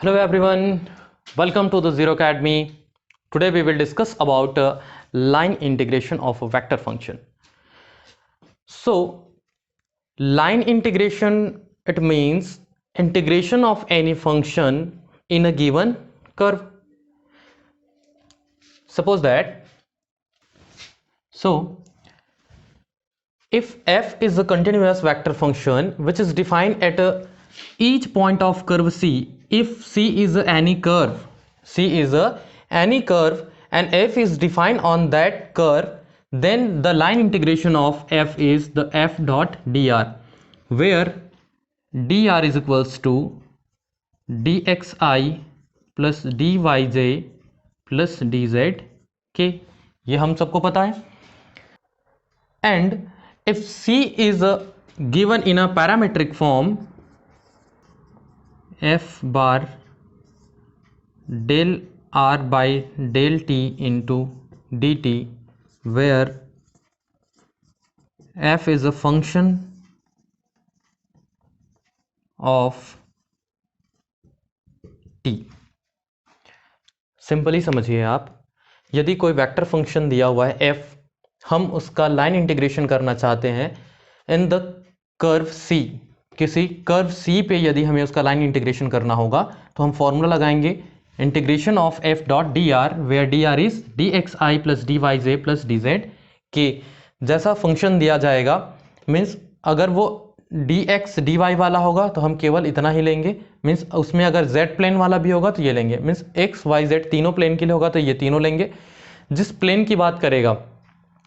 Hello everyone, welcome to the Zero Academy. Today we will discuss about line integration of a vector function. So line integration, it means integration of any function in a given curve. Suppose that, if f is a continuous vector function which is defined at each point of curve C, if C is any curve, and f is defined on that curve, then the line integration of f is the f dot dr, where dr is equals to dxi plus dyj plus dzk. ये हम सबको पता है. And if C is given in a parametric form, f bar del r by del t into dt, where f is a function of t. Simply समझिए आप, यदि कोई vector function दिया हुआ है f, हम उसका लाइन इंटीग्रेशन करना चाहते हैं इन द कर्व C, किसी कर्व C पे यदि हमें उसका लाइन इंटीग्रेशन करना होगा तो हम फॉर्मूला लगाएंगे integration of f dot d r, where d r is d x i plus d y j plus d z k. जैसा फंक्शन दिया जाएगा, मीन्स अगर वो डी एक्स डी वाई वाला होगा तो हम केवल इतना ही लेंगे, मीन्स उसमें अगर z प्लेन वाला भी होगा तो ये लेंगे, मीन्स x y z तीनों प्लेन के लिए होगा तो ये तीनों लेंगे. जिस प्लेन की बात करेगा,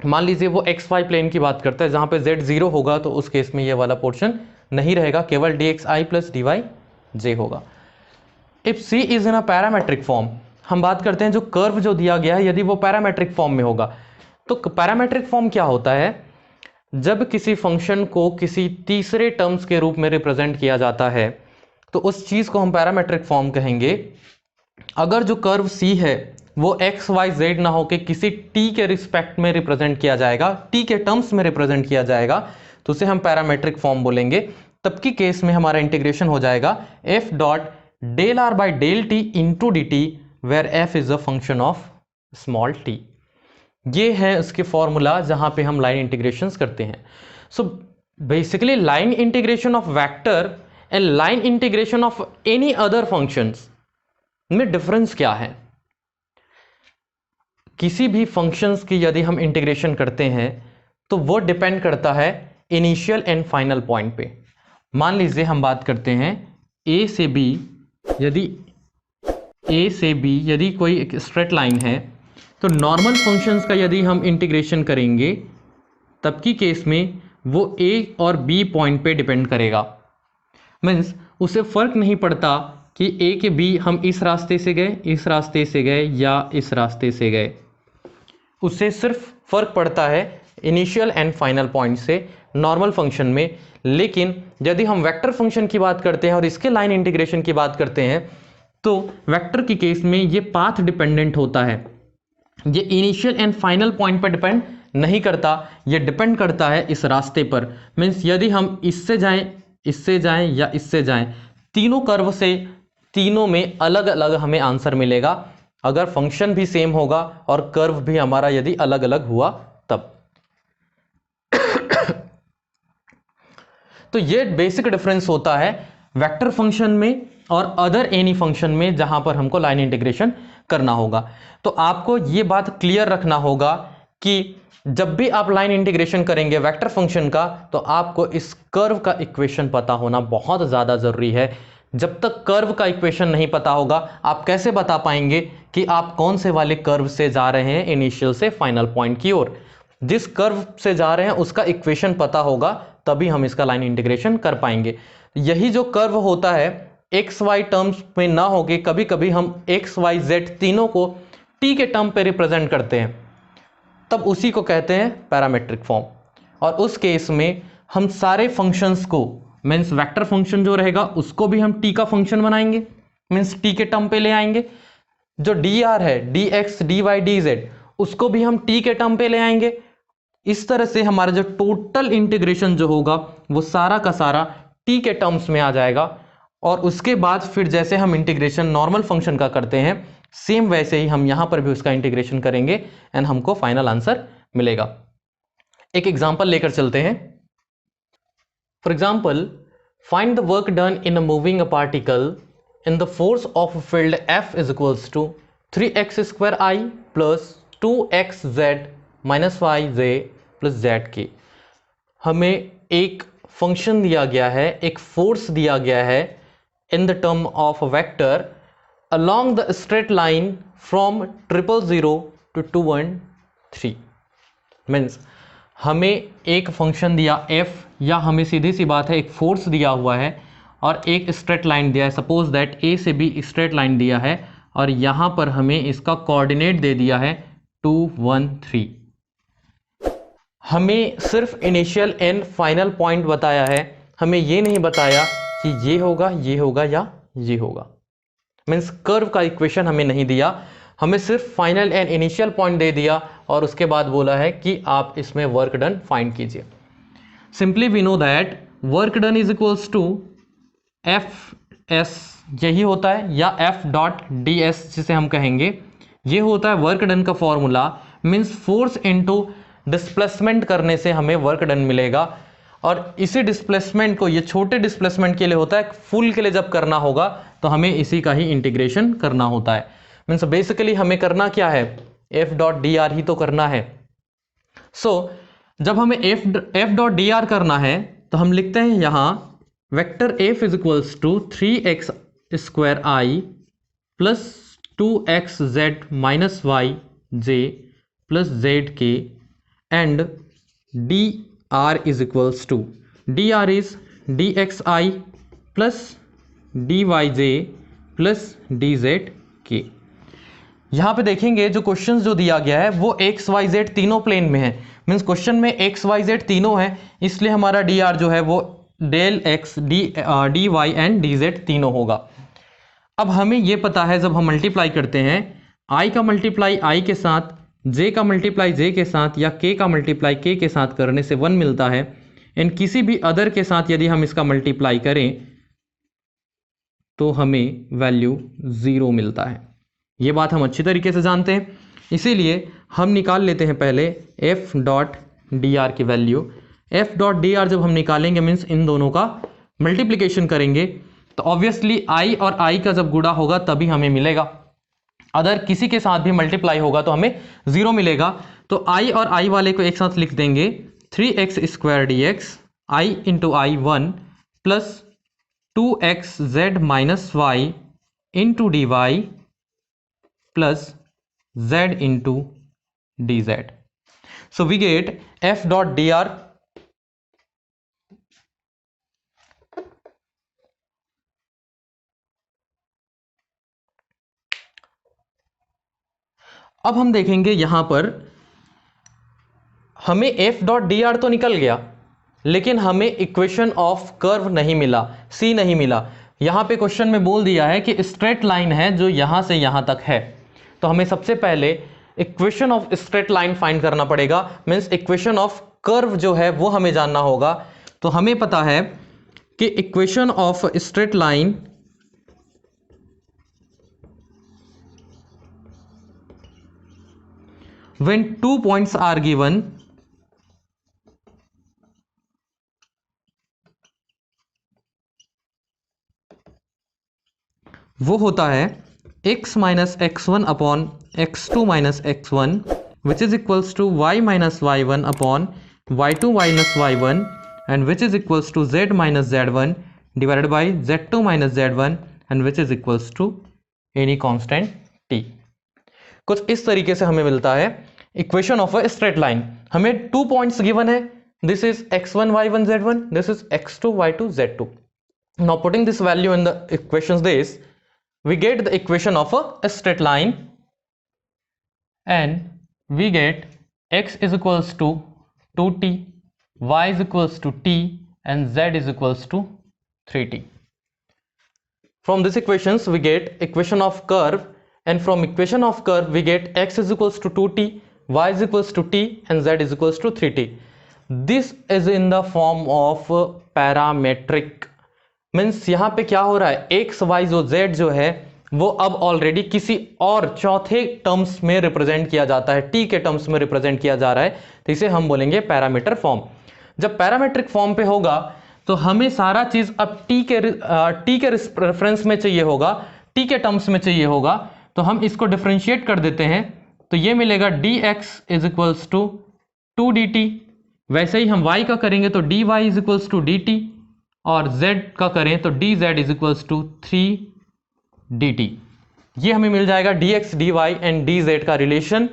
मान लीजिए वो एक्स वाई प्लेन की बात करता है जहां पे z 0 होगा, तो उस केस में ये वाला पोर्शन नहीं रहेगा, केवल D x i plus d y जे होगा. If C is in a parametric form, हम बात करते हैं जो कर्व जो दिया गया है यदि वो पैरामेट्रिक फॉर्म में होगा, तो पैरामेट्रिक फॉर्म क्या होता है? जब किसी फंक्शन को किसी तीसरे टर्म्स के रूप में रिप्रेजेंट किया जाता है तो उस चीज को हम पैरामेट्रिक फॉर्म कहेंगे. अगर जो कर्व C है वो एक्स वाई जेड ना होकर किसी t के रिस्पेक्ट में रिप्रेजेंट किया जाएगा, t के टर्म्स में रिप्रेजेंट किया जाएगा, तो उसे हम पैरामेट्रिक फॉर्म बोलेंगे. तब की केस में हमारा इंटीग्रेशन हो जाएगा f dot del r by del t into d t, where f is a function of small t. ये है उसके फॉर्मूला जहां पे हम लाइन इंटीग्रेशंस करते हैं. So basically line integration of vector and line integration of any other functions में difference क्या है? किसी भी फंक्शंस की यदि हम इंटीग्रेशन करते हैं तो वो डिपेंड करता है इनिशियल एंड फाइनल पॉइंट पे. मान लीजिए हम बात करते हैं a से b, यदि कोई एक स्ट्रेट लाइन है तो नॉर्मल फंक्शंस का यदि हम इंटीग्रेशन करेंगे तब की केस में वो a और b पॉइंट पे डिपेंड करेगा. मीन्स उसे फर्क नहीं पड़ता कि a के b हम इस रास्ते से गए, इस रास्ते से गए या इस रास्ते से गए, उससे सिर्फ फर्क पड़ता है इनिशियल एंड फाइनल पॉइंट से नॉर्मल फंक्शन में. लेकिन यदि हम वेक्टर फंक्शन की बात करते हैं और इसके लाइन इंटीग्रेशन की बात करते हैं तो वेक्टर की केस में ये पाथ डिपेंडेंट होता है, ये इनिशियल एंड फाइनल पॉइंट पर डिपेंड नहीं करता, ये डिपेंड करता है इस रास्ते पर. मीन्स यदि हम इससे जाएं या इससे जाएं, तीनों कर्व से तीनों में अलग अलग हमें आंसर मिलेगा, अगर फंक्शन भी सेम होगा और कर्व भी हमारा यदि अलग अलग हुआ तब. तो ये बेसिक डिफरेंस होता है वेक्टर फंक्शन में और अदर एनी फंक्शन में जहां पर हमको लाइन इंटीग्रेशन करना होगा. तो आपको ये बात क्लियर रखना होगा कि जब भी आप लाइन इंटीग्रेशन करेंगे वेक्टर फंक्शन का तो आपको इस कर्व का इक्वेशन पता होना बहुत ज्यादा जरूरी है. जब तक कर्व का इक्वेशन नहीं पता होगा आप कैसे बता पाएंगे कि आप कौन से वाले कर्व से जा रहे हैं इनिशियल से फाइनल पॉइंट की ओर? जिस कर्व से जा रहे हैं उसका इक्वेशन पता होगा तभी हम इसका लाइन इंटीग्रेशन कर पाएंगे. यही जो कर्व होता है एक्स वाई टर्म्स में ना होके कभी कभी हम एक्स वाई जेड तीनों को टी के टर्म पे रिप्रेजेंट करते हैं, तब उसी को कहते हैं पैरामेट्रिक फॉर्म. और उस केस में हम सारे फंक्शंस को, मीन्स वेक्टर फंक्शन जो रहेगा उसको भी हम टी का फंक्शन बनाएंगे, मीन्स टी के टर्म पे ले आएंगे. जो डी आर है d x d y d z उसको भी हम टी के टर्म पे ले आएंगे. इस तरह से हमारा जो टोटल इंटीग्रेशन जो होगा वो सारा का सारा टी के टर्म्स में आ जाएगा और उसके बाद फिर जैसे हम इंटीग्रेशन नॉर्मल फंक्शन का करते हैं सेम वैसे ही हम यहां पर भी उसका इंटीग्रेशन करेंगे एंड हमको फाइनल आंसर मिलेगा। एक एग्जांपल लेकर चलते हैं। For example, find the work done in a moving a particle in the force of field F is equals to 3x² I plus 2xz minus yj plus zk। हमें एक function दिया गया है, एक फोर्स दिया गया है in the term of vector along the straight line from 000 to 213। Means हमें एक फंक्शन दिया f, या हमें सीधी सी बात है एक फोर्स दिया हुआ है और एक स्ट्रेट लाइन दिया है। सपोज दैट a से b स्ट्रेट लाइन दिया है और यहाँ पर हमें इसका कोऑर्डिनेट दे दिया है 213। हमें सिर्फ इनिशियल एंड फाइनल पॉइंट बताया है, हमें ये नहीं बताया कि ये होगा या ये होगा। मीन्स कर्व का इक्वेशन हमें नहीं दिया, हमें सिर्फ फाइनल एंड इनिशियल पॉइंट दे दिया और उसके बाद बोला है कि आप इसमें वर्क डन फाइंड कीजिए। Simply we know that work done is equals to f s, यही होता है, या एफ डॉट डी एस जिसे हम कहेंगे, ये होता है वर्क डन का formula. Means force into displacement करने से हमें वर्क डन मिलेगा और इसी डिस्प्लेसमेंट को, ये छोटे डिस्प्लेसमेंट के लिए होता है, फुल के लिए जब करना होगा तो हमें इसी का ही इंटीग्रेशन करना होता है। मीन्स बेसिकली हमें करना क्या है, एफ डॉट डी आर ही तो करना है। सो जब हमें एफ डॉट डी आर करना है तो हम लिखते हैं यहां vector f is equals to 3x² I plus 2xz minus yj plus zk and dr is equals to dr is dxi plus dyj plus dzk। यहाँ पे देखेंगे जो क्वेश्चन जो दिया गया है वो एक्स वाई जेड तीनों प्लेन में है। मीन्स क्वेश्चन में एक्स वाई जेड तीनों है, इसलिए हमारा डी आर जो है वो del x d y and d z तीनों होगा। अब हमें ये पता है जब हम मल्टीप्लाई करते हैं आई का मल्टीप्लाई आई के साथ, जे का मल्टीप्लाई जे के साथ या के का मल्टीप्लाई के साथ करने से 1 मिलता है, एंड किसी भी अदर के साथ यदि हम इसका मल्टीप्लाई करें तो हमें वैल्यू 0 मिलता है। ये बात हम अच्छी तरीके से जानते हैं, इसीलिए हम निकाल लेते हैं पहले एफ डॉट डी आर की value. F dot d are जब हम निकालेंगे मीन्स इन दोनों का मल्टीप्लिकेशन करेंगे तो ऑब्वियसली आई और आई का जब गुणा होगा तभी हमें मिलेगा, अदर किसी के साथ भी मल्टीप्लाई होगा तो हमें 0 मिलेगा। तो आई और आई वाले को एक साथ लिख देंगे 3x² dx i into i 1 plus 2xz minus y into d y plus z into dz. So we get f dot dr अब हम देखेंगे यहां पर हमें f डॉट डी आर तो निकल गया लेकिन हमें इक्वेशन ऑफ कर्व नहीं मिला, c नहीं मिला। यहां पे क्वेश्चन में बोल दिया है कि स्ट्रेट लाइन है जो यहां से यहां तक है, तो हमें सबसे पहले equation of straight line find करना पड़ेगा। मीन्स इक्वेशन ऑफ कर्व जो है वो हमें जानना होगा। तो हमें पता है कि equation of straight line when 2 points are given वो होता है x minus x1 upon x2 minus x1 which is equals to y minus y1 upon y2 minus y1 and which is equals to z minus z1 divided by z2 minus z1 and which is equals to any constant t। कुछ इस तरीके से हमें मिलता है equation of a straight line. हमें 2 points given है, this is x1 y1 z1, this is x2 y2 z2। Now putting this value in the equations this we get the equation of a straight line and we get x is equals to 2t, y is equals to t and z is equals to 3t. From these equations we get equation of curve, and from equation of curve we get x is equals to 2t, y is equals to t and z is equals to 3t. This is in the form of parametric means यहाँ पे क्या हो रहा है, x Y जो Z जो है वो अब ऑलरेडी किसी और चौथे टर्म्स में रिप्रेजेंट किया जाता है, टी के टर्म्स में रिप्रेजेंट किया जा रहा है, तो इसे हम बोलेंगे पैरामीटर फॉर्म। जब पैरामीट्रिक फॉर्म पे होगा तो हमें सारा चीज अब टी के रेफरेंस में चाहिए होगा, टी के टर्म्स में चाहिए होगा, तो हम इसको डिफरेंशिएट कर देते हैं, तो ये मिलेगा dx is equals to 2dt। वैसे ही हम y का करेंगे तो dy is equals to dt, और z का करें तो dz is equals to 3dt। ये हमें मिल जाएगा dx dy एंड dz का रिलेशन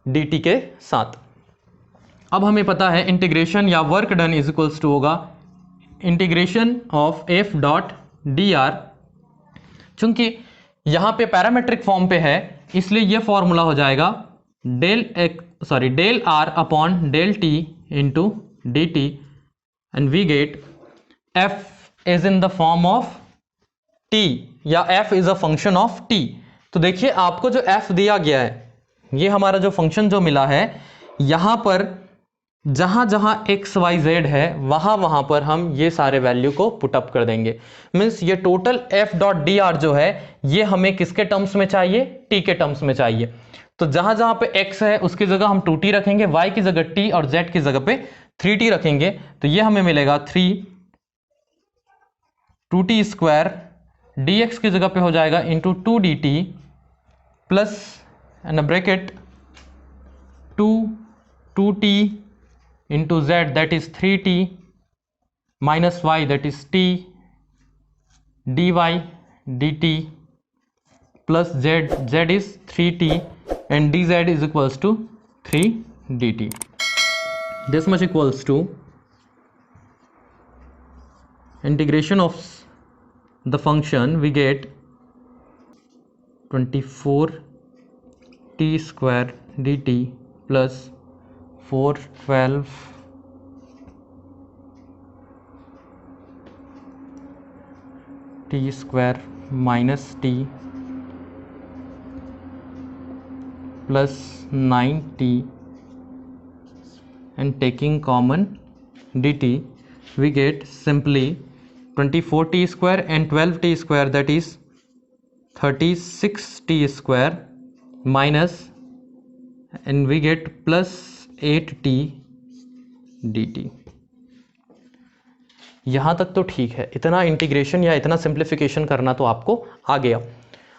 dt के साथ। अब हमें पता है इंटीग्रेशन या work done is equals to होगा integration of f dot dr। चूंकि यहां पे पैरामेट्रिक फॉर्म पे है इसलिए ये फॉर्मूला हो जाएगा del r upon del t into d t, and we get f is in the form of t या f is a function of t। तो देखिए आपको जो f दिया गया है, ये हमारा जो फंक्शन जो मिला है, यहां पर जहां जहां x y z है वहां वहां पर हम ये सारे वैल्यू को पुट अप कर देंगे। मीन्स ये total f dot d r जो है ये हमें किसके टर्म्स में चाहिए, t के टर्म्स में चाहिए। तो जहां जहां पे x है उसकी जगह हम 2t रखेंगे, y की जगह t और z की जगह पे 3t रखेंगे, तो ये हमें मिलेगा 2t स्क्वायर, dx की जगह पे हो जाएगा into 2dt plus and bracket 2t into z that is 3t minus y that is t dy dt plus z is 3t and dz is equals to 3 dt. This much equals to integration of the function we get 24t square dt plus 412 t square minus t plus 9t and taking common dt we get simply 24t square and 12t square that is 36t square minus and we get plus 8t dt। यहां तक तो ठीक है, इतना integration या इतना simplification करना तो आपको आ गया।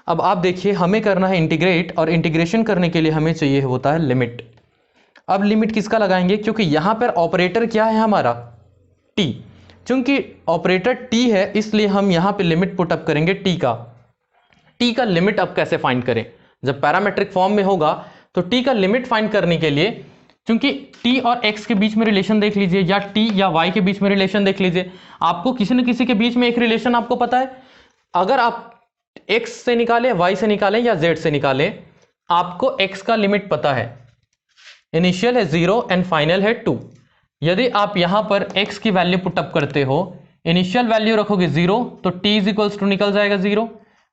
अब आप देखिए हमें करना है इंटीग्रेट, और इंटीग्रेशन करने के लिए हमें चाहिए होता है लिमिट। अब लिमिट किसका लगाएंगे, क्योंकि यहां पर ऑपरेटर क्या है हमारा t, चूंकि ऑपरेटर t है इसलिए हम यहां पे लिमिट पुट अप करेंगे t का लिमिट अब कैसे फाइंड करें, जब पैरामेट्रिक फॉर्म में होगा तो t का लिमिट फाइंड करने के लिए, क्योंकि t और x के बीच में रिलेशन देख लीजिए या t या y के बीच में रिलेशन देख लीजिए, आपको किसी न किसी के बीच में एक रिलेशन आपको पता है। अगर आप x से निकालें, y से निकालें या z से निकालें, आपको x का लिमिट पता है, इनिशियल है 0 एंड फाइनल है 2। यदि आप यहां पर x की वैल्यू पुट अप करते हो, इनिशियल वैल्यू रखोगे 0 तो t इज इक्वल्स टू निकल जाएगा 0,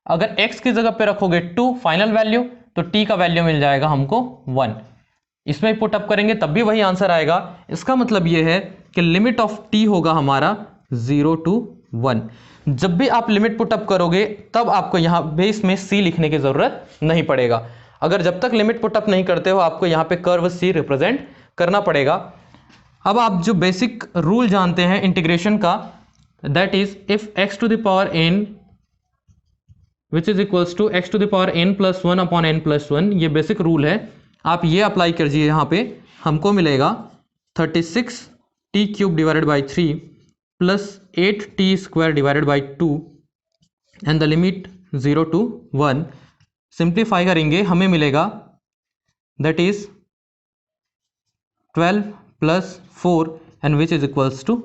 अगर x की जगह पे रखोगे 2 फाइनल वैल्यू तो t का वैल्यू मिल जाएगा हमको 1। इसमें पुट अप करेंगे तब भी वही आंसर आएगा। इसका मतलब यह है कि लिमिट ऑफ t होगा हमारा 0 to 1। जब भी आप लिमिट पुट अप करोगे तब आपको यहां बेस में c लिखने की जरूरत नहीं पड़ेगा। अगर जब तक लिमिट पुट अप नहीं करते हो आपको यहां पे कर्व c रिप्रेजेंट करना पड़ेगा। अब आप जो बेसिक रूल जानते हैं इंटीग्रेशन का, that is if x to the power n which is equals to x to the power n plus 1 upon n plus 1, ये बेसिक रूल है, आप ये अप्लाई कीजिए। यहाँ पे हमको मिलेगा 36t cube divided by 3 plus 8t square divided by 2 and the limit 0 to 1। Simplify करेंगे हमें मिलेगा that is 12 plus 4 and which is equals to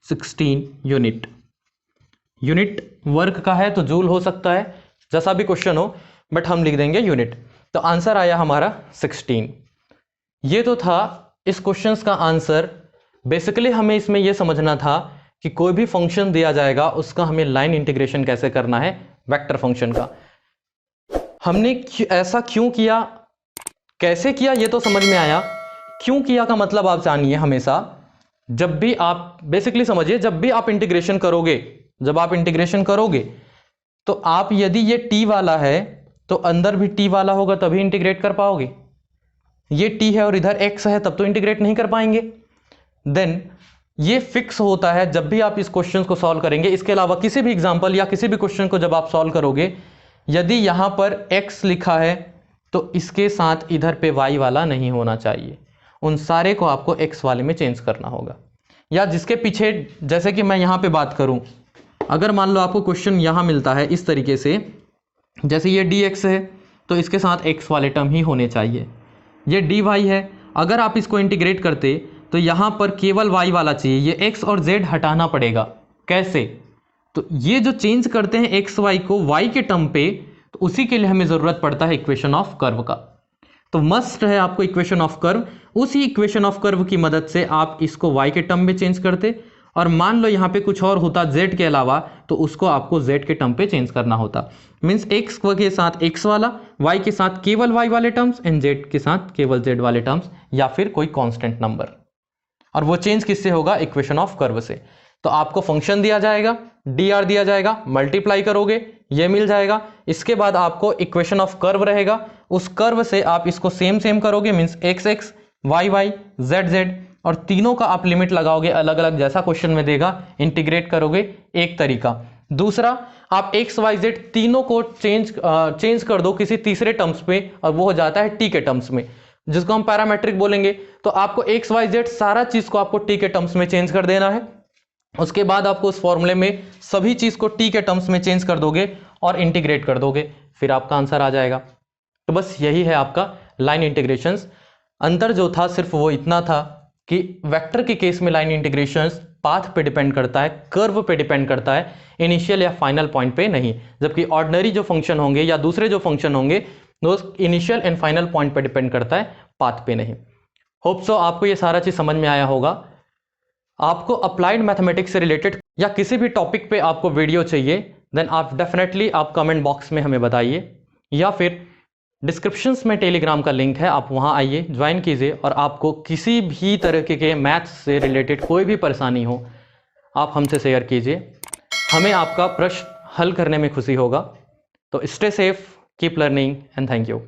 16 unit. Unit work का है तो जूल हो सकता है, जैसा भी क्वेश्चन हो, बट हम लिख देंगे यूनिट। तो आंसर आया हमारा 16। ये तो था इस क्वेश्चन का आंसर। बेसिकली हमें इसमें यह समझना था कि कोई भी फंक्शन दिया जाएगा उसका हमें लाइन इंटीग्रेशन कैसे करना है, वेक्टर फंक्शन का। हमने ऐसा क्यों किया, कैसे किया, ये तो समझ में आया। क्यों किया का मतलब आप जानिए। हमेशा जब भी आप बेसिकली समझिए, जब भी आप इंटीग्रेशन करोगे जब आप इंटीग्रेशन करोगे तो आप यदि ये t वाला है तो अंदर भी t वाला होगा तभी इंटीग्रेट कर पाओगे। ये t है और इधर x है तब तो इंटीग्रेट नहीं कर पाएंगे। देन ये फिक्स होता है जब भी आप इस क्वेश्चन को सॉल्व करेंगे। इसके अलावा किसी भी एग्जांपल या किसी भी क्वेश्चन को जब आप सॉल्व करोगे, यदि यहां पर x लिखा है तो इसके साथ इधर पे y वाला नहीं होना चाहिए, उन सारे को आपको x वाले में चेंज करना होगा। या जिसके पीछे, जैसे कि मैं यहां पे बात करूं, अगर मान लो आपको क्वेश्चन यहां मिलता है इस तरीके से, जैसे ये dx है तो इसके साथ x वाले टर्म ही होने चाहिए। ये dy है, अगर आप इसको इंटीग्रेट करते तो यहां पर केवल y वाला चाहिए, ये x और z हटाना पड़ेगा। कैसे? तो ये जो चेंज करते हैं एक्स वाई को y के टर्म पे, तो उसी के लिए हमें जरूरत पड़ता है इक्वेशन ऑफ कर्व का। तो मस्ट है आपको इक्वेशन ऑफ कर्व। उसी इक्वेशन ऑफ कर्व की मदद से आप इसको y के टर्म में चेंज करते, और मान लो यहाँ पे कुछ और होता z के अलावा, तो उसको आपको z के टर्म पे चेंज करना होता। मीन्स x के साथ x वाला, y के साथ केवल y वाले टर्म्स एंड z के साथ केवल z वाले टर्म्स, या फिर कोई कांस्टेंट नंबर। और वो चेंज किससे होगा? इक्वेशन ऑफ कर्व से। तो आपको फंक्शन दिया जाएगा, dr दिया जाएगा, मल्टीप्लाई करोगे ये मिल जाएगा। इसके बाद आपको इक्वेशन ऑफ कर्व रहेगा, उस कर्व से आप इसको सेम करोगे, means x x, y y, z z, और तीनों का आप लिमिट लगाओगे अलग अलग, जैसा क्वेश्चन में देगा, इंटीग्रेट करोगे, एक तरीका। दूसरा, आप एक्स वाई जेड तीनों को चेंज कर दो किसी तीसरे टर्म्स पे, और वो हो जाता है टी के टर्म्स में, जिसको हम पैरामेट्रिक बोलेंगे। तो आपको एक्स वाई जेड सारा चीज को आपको टी के टर्म्स में चेंज कर देना है। उसके बाद आपको उस फॉर्मूले में सभी चीज को टी के टर्म्स में चेंज कर दोगे और इंटीग्रेट कर दोगे, फिर आपका आंसर आ जाएगा। तो बस यही है आपका लाइन इंटीग्रेशंस। अंतर जो था सिर्फ वो इतना था कि वेक्टर के केस में लाइन इंटीग्रेशंस पाथ पे डिपेंड करता है, कर्व पे डिपेंड करता है, इनिशियल या फाइनल पॉइंट पे नहीं। जबकि ऑर्डिनरी जो फंक्शन होंगे या दूसरे जो फंक्शन होंगे, वो इनिशियल एंड फाइनल पॉइंट पे डिपेंड करता है, पाथ पे नहीं। होप सो आपको ये सारा चीज समझ में आया होगा। आपको अप्लाइड मैथमेटिक्स से रिलेटेड या किसी भी टॉपिक पे आपको वीडियो चाहिए, देन आप डेफिनेटली आप कमेंट बॉक्स में हमें बताइए, या फिर डिस्क्रिप्शंस में टेलीग्राम का लिंक है, आप वहां आइए, ज्वाइन कीजिए। और आपको किसी भी तरह के मैथ्स से रिलेटेड कोई भी परेशानी हो, आप हमसे शेयर कीजिए, हमें आपका प्रश्न हल करने में खुशी होगा। तो stay safe, keep learning and thank you.